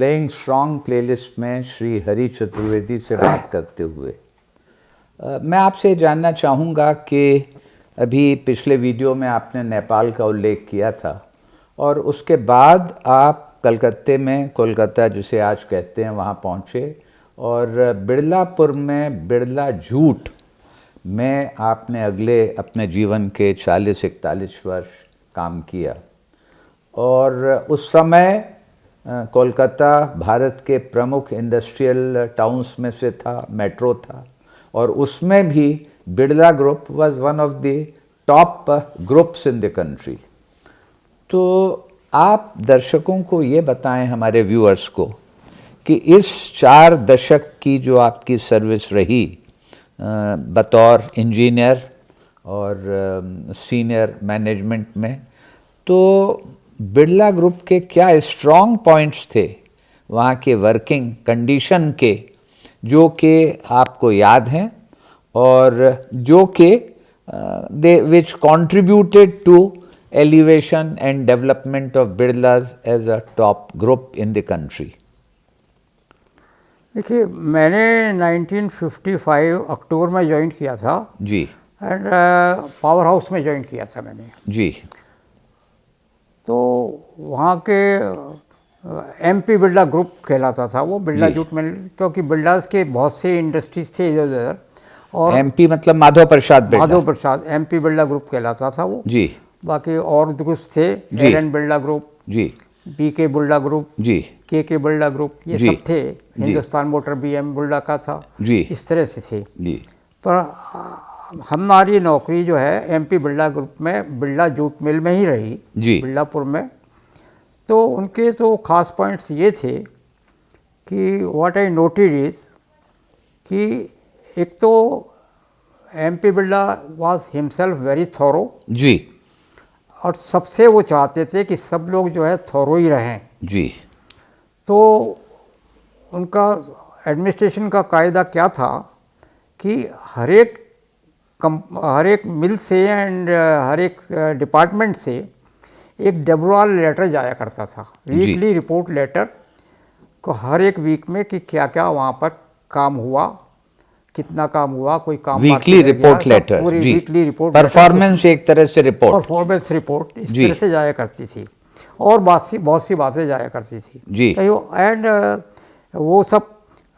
Playing strong playlist में श्री हरि चतुर्वेदी से बात करते हुए मैं आपसे जानना चाहूँगा कि अभी पिछले वीडियो में आपने नेपाल का उल्लेख किया था और उसके बाद आप कलकत्ते में, कोलकाता जिसे आज कहते हैं, वहाँ पहुँचे और बिड़लापुर में बिड़ला जूट में आपने अगले अपने जीवन के 40-41 वर्ष काम किया। और उस समय कोलकाता भारत के प्रमुख इंडस्ट्रियल टाउन्स में से था, मेट्रो था, और उसमें भी Birla group was one of the top groups in the country. तो आप दर्शकों को ये बताएं, हमारे व्यूअर्स को, कि इस 4 दशक की जो आपकी सर्विस रही बतौर इंजीनियर और सीनियर मैनेजमेंट में, तो बिड़ला ग्रुप के क्या स्ट्रॉन्ग पॉइंट्स थे वहाँ के वर्किंग कंडीशन के, जो कि आपको याद हैं और जो कि they which contributed to elevation and development of Birlas as a top group in the country? देखिए, मैंने 1955 अक्टूबर में ज्वाइन किया था जी, एंड पावर हाउस में ज्वाइन किया था मैंने जी। तो वहाँ के एमपी बिड़ला ग्रुप कहलाता था वो, बिड़ला जूट मिल, क्योंकि बिड़लास के बहुत से इंडस्ट्रीज थे इधर उधर। और एमपी मतलब माधव प्रसाद बिड़ला? माधव प्रसाद, एमपी बिड़ला ग्रुप कहलाता था वो जी। बाकी और ग्रुप थे, एरन बिड़ला ग्रुप जी, बीके बिड़ला ग्रुप जी, के बिड़ला ग्रुप, ये सब थे। हिंदुस्तान मोटर बीएम बिड़ला का था जी, इस तरह से थे जी। पर हमारी नौकरी जो है एमपी बिड़ला ग्रुप में बिड़ला जूट मिल में ही रही जी, बिड़लापुर में। तो उनके तो खास पॉइंट्स ये थे कि व्हाट आई नोटेड इज कि एक तो MP Birla was himself very thorough जी, और सबसे वो चाहते थे कि सब लोग जो है थॉरो ही रहें जी। तो उनका एडमिनिस्ट्रेशन का कायदा क्या था कि हर एक मिल से एंड हर एक डिपार्टमेंट से एक डब्ल्यूआर लेटर जाया करता था, वीकली रिपोर्ट लेटर को, हर एक वीक में कि क्या क्या वहाँ पर काम हुआ, कितना काम हुआ, कोई काम वीकली रिपोर्ट लेटर, पूरी वीकली रिपोर्ट, परफॉर्मेंस एक तरह से रिपोर्ट, परफॉर्मेंस रिपोर्ट इस तरह से जाया करती थी और बहुत सी बातें जाया करती थी जी। एंड वो सब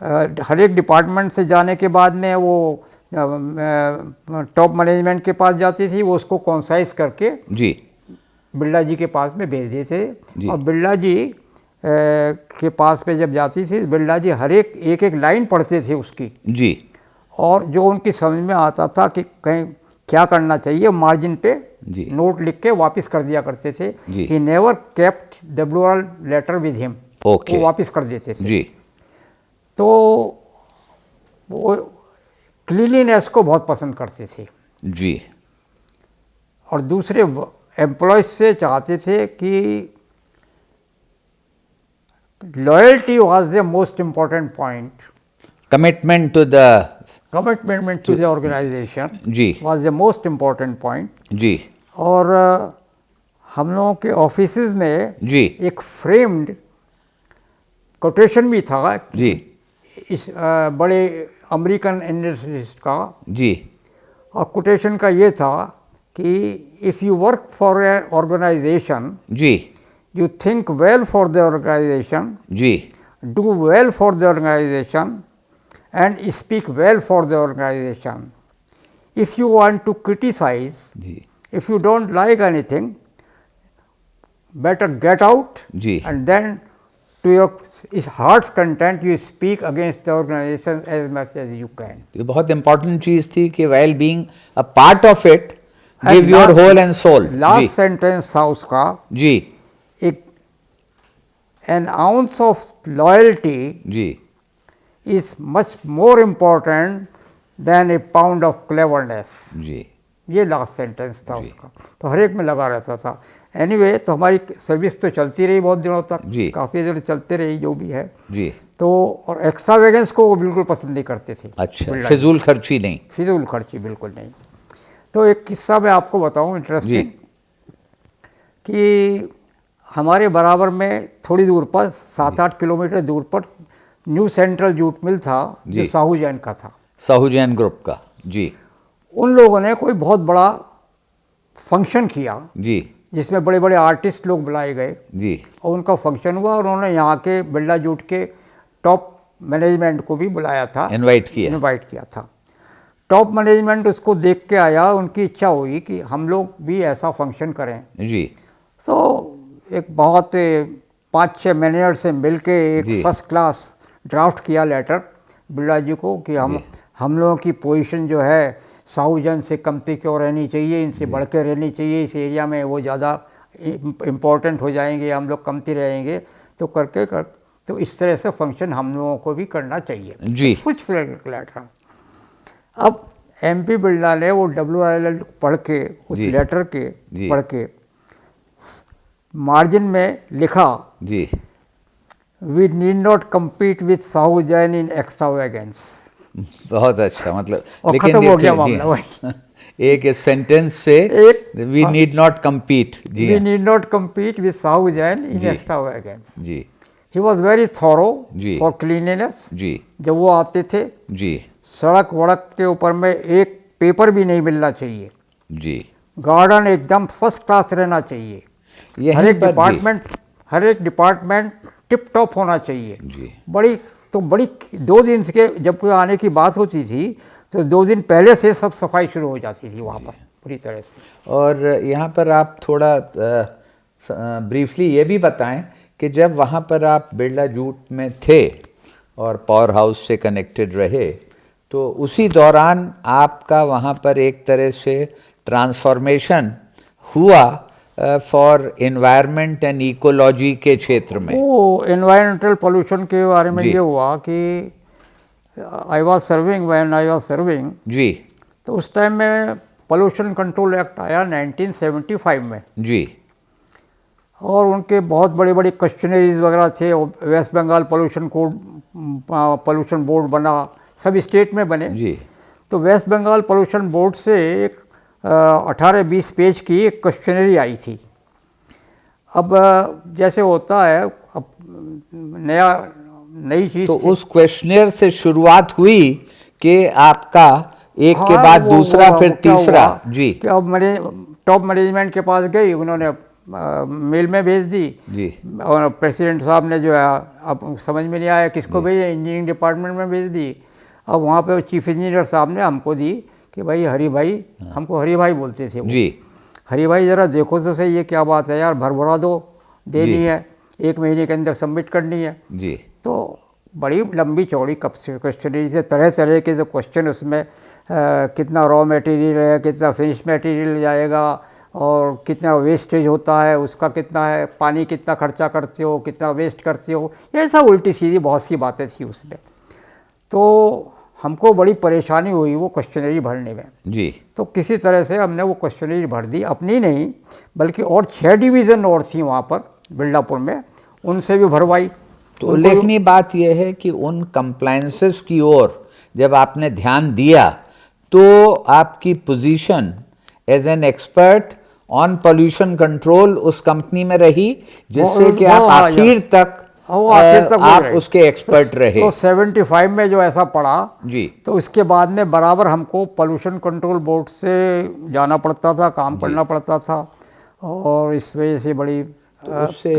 हर एक डिपार्टमेंट से जाने के बाद में वो टॉप मैनेजमेंट के पास जाती थी, वो उसको कॉन्साइज करके जी बिड़ला जी के पास में भेज देते थे। और बिड़ला जी के पास में जब जाती थी, बिड़ला जी हर एक लाइन पढ़ते थे उसकी जी, और जो उनकी समझ में आता था कि कहीं क्या करना चाहिए, मार्जिन पे नोट लिख के वापस कर दिया करते थे। He never kept WR letter with him, वो वापस कर देते थे जी। तो वो क्लीनलीनेस को बहुत पसंद करते थे जी, और दूसरे एम्प्लॉयज से चाहते थे कि loyalty was the most important point, commitment to the organisation जी was the most important point जी। और हम लोगों के ऑफिसेज में जी एक फ्रेम्ड कोटेशन भी था जी, इस बड़े अमेरिकन इंडस्ट्रिस्ट का जी, और कोटेशन का ये था कि if you work for a organization जी, you think well for the organization जी, do well for the organization and speak well for the organization. If you want to criticize जी, if you don't like anything, better get out जी, and then to your heart's content you speak against the organization as much as you can. ये बहुत important चीज़ थी कि while being a part of it, give your whole and soul. Last sentence था उसका जी, an ounce of loyalty ji is much more important than a pound of cleverness जी। ये last sentence था उसका, तो हर एक में लगा रहता था। एनीवे, तो हमारी सर्विस तो चलती रही बहुत दिनों तक जी, काफ़ी देर चलते रही जो भी है जी। तो और एक्स्ट्रा वैगन्स को वो बिल्कुल पसंद नहीं करते थे। अच्छा, फिजूल खर्ची नहीं? फिजूल खर्ची बिल्कुल नहीं। तो एक किस्सा मैं आपको बताऊं इंटरेस्टिंग, कि हमारे बराबर में थोड़ी दूर पर 7-8 किलोमीटर दूर पर न्यू सेंट्रल जूट मिल था जो साहू जैन का था, साहू जैन ग्रुप का। जी। उन लोगों ने कोई बहुत बड़ा फंक्शन किया जी, जिसमें बड़े बड़े आर्टिस्ट लोग बुलाए गए जी, और उनका फंक्शन हुआ और उन्होंने यहाँ के बिरला जूट के टॉप मैनेजमेंट को भी बुलाया था, इनवाइट किया था। टॉप मैनेजमेंट उसको देख के आया, उनकी इच्छा हुई कि हम लोग भी ऐसा फंक्शन करें। जी। तो एक बहुत 5-6 मैनेजर से मिल के एक फर्स्ट क्लास ड्राफ्ट किया लेटर बिरला जी को कि हम लोगों की पोजीशन जो है साहू जैन से कमती क्यों रहनी चाहिए, इनसे बढ़ के रहनी चाहिए, इस एरिया में वो ज़्यादा इम्पोर्टेंट हो जाएंगे, हम लोग कमती रहेंगे, तो तो इस तरह से फंक्शन हम लोगों को भी करना चाहिए। जी। कुछ लेटर अब MP बिरला ने वो WRL पढ़ के उस लेटर के पढ़ के मार्जिन में लिखा, जी, we need not compete with Sahu Jain in extravagance. बहुत अच्छा, मतलब और खत्म हो गया मामला वही। एक सेंटेंस से वी नीड नॉट कम्पीट, जी, we need not compete with Sahu Jain in extravagance. जी। He was very thorough for cleanliness. जी। जब वो आते थे, जी, सड़क वड़क के ऊपर में एक पेपर भी नहीं मिलना चाहिए, जी, गार्डन एकदम फर्स्ट क्लास रहना चाहिए, हर एक डिपार्टमेंट टिप टॉप होना चाहिए, जी। बड़ी 2 दिन के जब कोई आने की बात होती थी तो 2 दिन पहले से सब सफाई शुरू हो जाती थी वहाँ पर पूरी तरह से। और यहाँ पर आप थोड़ा ब्रीफली ये भी बताएं कि जब वहाँ पर आप बिरला जूट में थे और पावर हाउस से कनेक्टेड रहे, तो उसी दौरान आपका वहाँ पर एक तरह से ट्रांसफॉर्मेशन हुआ फॉर एनवायरनमेंट एंड इकोलॉजी के क्षेत्र में। वो एनवायरमेंटल पोल्यूशन के बारे में ये हुआ कि आई वाज सर्विंग, जी, तो उस टाइम में पोल्यूशन कंट्रोल एक्ट आया 1975 में, जी, और उनके बहुत बड़े बड़े क्वेश्चनरीज वगैरह थे। वेस्ट बंगाल पोल्यूशन बोर्ड बना, सब स्टेट में बने, जी। तो वेस्ट बंगाल पोल्यूशन बोर्ड से एक 18-20 पेज की एक क्वेश्चनरी आई थी। अब जैसे होता है, अब नई चीज़, तो उस क्वेश्चनर से शुरुआत हुई कि आपका एक के बाद दूसरा फिर तीसरा, जी, कि अब टॉप मैनेजमेंट के पास गई, उन्होंने मेल में भेज दी, जी, और प्रेसिडेंट साहब ने जो है, अब समझ में नहीं आया किसको भेजे, इंजीनियरिंग डिपार्टमेंट में भेज दी। अब वहाँ पे चीफ इंजीनियर साहब ने हमको दी कि भाई हरी भाई, हमको हरी भाई बोलते थे वो, जी, हरी भाई ज़रा देखो तो सही ये क्या बात है यार, भरभरा दो, देनी है, 1 महीने के अंदर सबमिट करनी है, जी। तो बड़ी लंबी चौड़ी क्वेश्चनरी से तरह तरह के जो क्वेश्चन, उसमें कितना रॉ मटेरियल है, कितना फिनिश मटेरियल जाएगा, और कितना वेस्टेज होता है, उसका कितना है, पानी कितना खर्चा करते हो, कितना वेस्ट करते हो, ये सब उल्टी सीधी बहुत सी बातें थी उसमें। तो हमको बड़ी परेशानी हुई वो क्वेश्चनरी भरने में, जी। तो किसी तरह से हमने वो क्वेश्चनरी भर दी, अपनी नहीं बल्कि और 6 डिवीज़न और थी वहाँ पर बिरलापुर में, उनसे भी भरवाई। तो उल्लेखनीय बात यह है कि उन कंप्लायंसेस की ओर जब आपने ध्यान दिया तो आपकी position as an expert on pollution control उस कंपनी में रही, जिससे कि आप आखिर तक आप उसके एक्सपर्ट रहे। तो 75 में जो ऐसा पड़ा, जी, तो उसके बाद में बराबर हमको पोल्यूशन कंट्रोल बोर्ड से जाना पड़ता था, काम करना पड़ता था, और इस वजह से बड़ी, तो उससे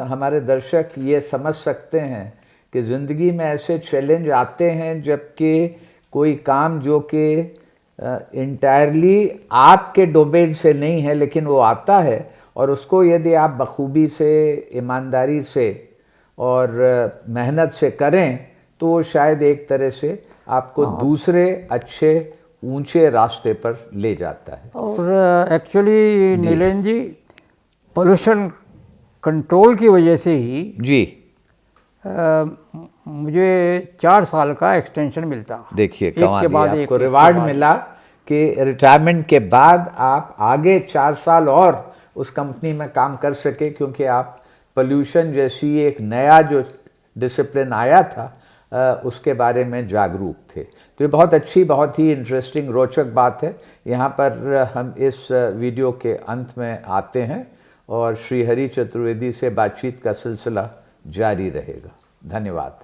हमारे दर्शक ये समझ सकते हैं कि ज़िंदगी में ऐसे चैलेंज आते हैं जबकि कोई काम जो कि इंटायरली आपके डोमेन से नहीं है, लेकिन वो आता है, और उसको यदि आप बखूबी से, ईमानदारी से और मेहनत से करें तो वो शायद एक तरह से आपको दूसरे अच्छे ऊंचे रास्ते पर ले जाता है। और एक्चुअली नीलेन जी, पोल्यूशन कंट्रोल की वजह से ही, जी, मुझे 4 साल का एक्सटेंशन मिलता। देखिए कमाल, आपको रिवार्ड मिला कि रिटायरमेंट के बाद आप आगे 4 साल और उस कंपनी में काम कर सके, क्योंकि आप पोल्यूशन जैसी एक नया जो डिसिप्लिन आया था उसके बारे में जागरूक थे। तो ये बहुत अच्छी, बहुत ही इंटरेस्टिंग, रोचक बात है। यहाँ पर हम इस वीडियो के अंत में आते हैं और श्री हरि चतुर्वेदी से बातचीत का सिलसिला जारी रहेगा। धन्यवाद।